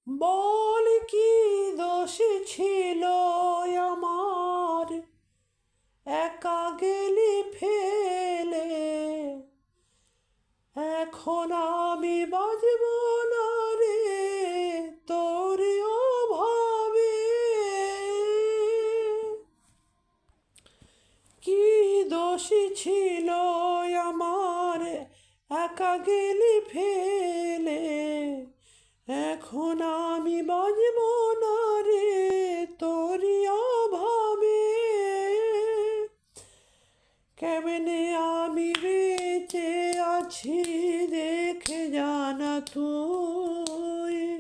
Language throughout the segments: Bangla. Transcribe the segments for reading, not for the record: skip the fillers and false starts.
বল কি দোষ ছিল আমার, একা গেলি ফেলে। এখন আমি বাজব না রে তোর অভাবে। কি দোষ ছিল আমার, একা গেলি ফেলে। এখন আমি বাজব না রে তোরি অভাবে। কেমনে আমি বেঁচে আছি দেখে জানা তুই।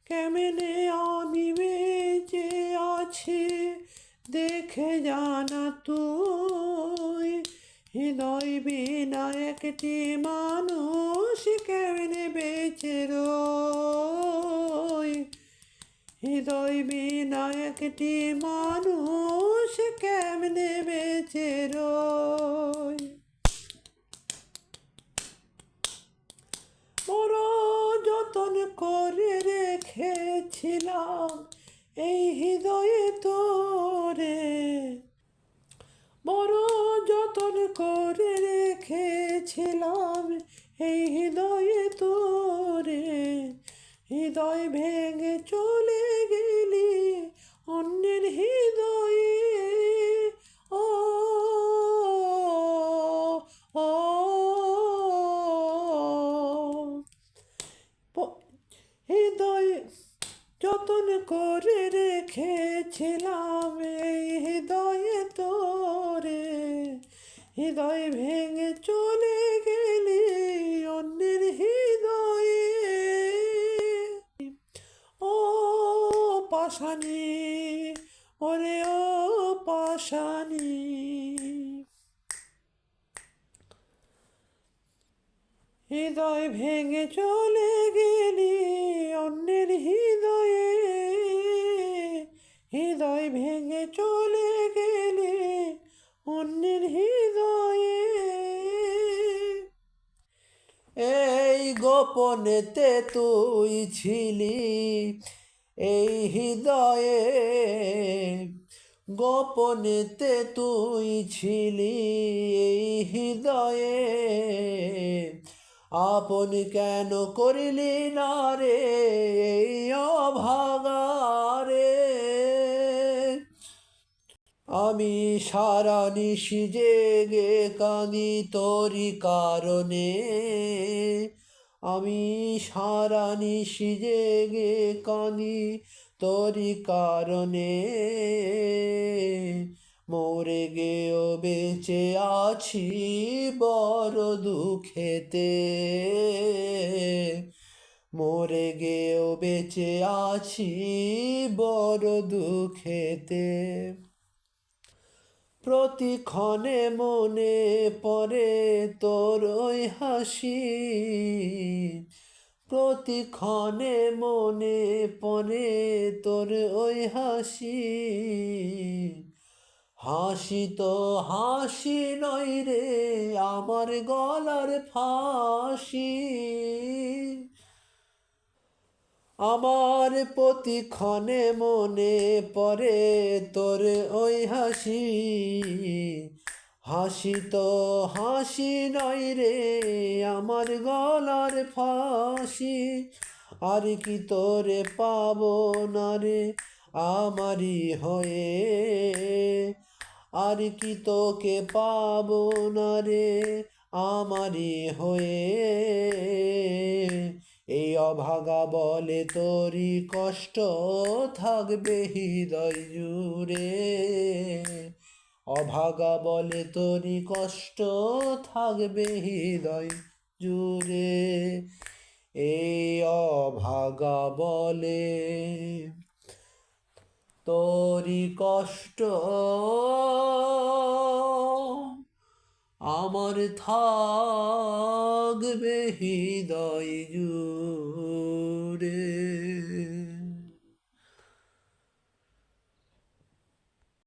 কেমনে আমি বেঁচে আছি দেখে জানা তুই। হৃদয় বিনা একটি মানুষ কেমনে বেঁচে রয়। হৃদয় বিনা একটি মানুষ কেমনে বেঁচে রয়। বড় যতন করে রেখেছিলাম এই হৃদয়ে তোরে। বড় যতন করে রেখেছিলাম এই হৃদয়ে তোরে। হৃদয় ভেঙে চলে গেলি অন্যের হৃদয়ে। ও ও হৃদয় যতন করে রেখেছিলাম এই হৃদয়ে তোরে। হৃদয় ভেঙে চলে গেলি অন্যের হৃদয়ে। ও পাশানি, ওরে ও পাশানি। হৃদয় ভেঙে চলে গেলি অন্যের হৃদয়ে। হৃদয় ভেঙে চলে গেলি অন্যের হৃদয়ে। এই গোপনেতে তুই ছিলি এই হৃদয়ে। গোপনেতে তুই ছিলি এই হৃদয়ে। আপন কেন করিলি না রে এই অভাগা রে। আমি সারা নিশি জেগে কাঁদি তোরি কারণে। আমি সারা নিশি জেগে কাঁদি তোরি কারণে। মরে গেও বেঁচে আছি বড় দুঃখেতে। মরে গেও বেঁচে আছি বড় দুঃখেতে। প্রতিক্ষণে মনে পড়ে তোর ওই হাসি। প্রতিক্ষণে মনে পড়ে তোর ওই হাসি। হাসি তো হাসি নয় রে আমার গলার ফাঁসি। আমার প্রতিক্ষণে মনে পড়ে তোর ওই হাসি। হাসি তো হাসি নয় রে আমার গলার ফাঁসি। আর কি তোরে পাবো না রে আমারই হয়ে। আর কি তোকে পাবো না রে আমারই হয়ে। এই অভাগা বলে তোরই কষ্ট থাকবে হৃদয় জুড়ে। অভাগা বলে তোরই কষ্ট থাকবে হৃদয় জুড়ে। এই অভাগা বলে তোরই কষ্ট আমার থাকবে হৃদয় জুড়ে।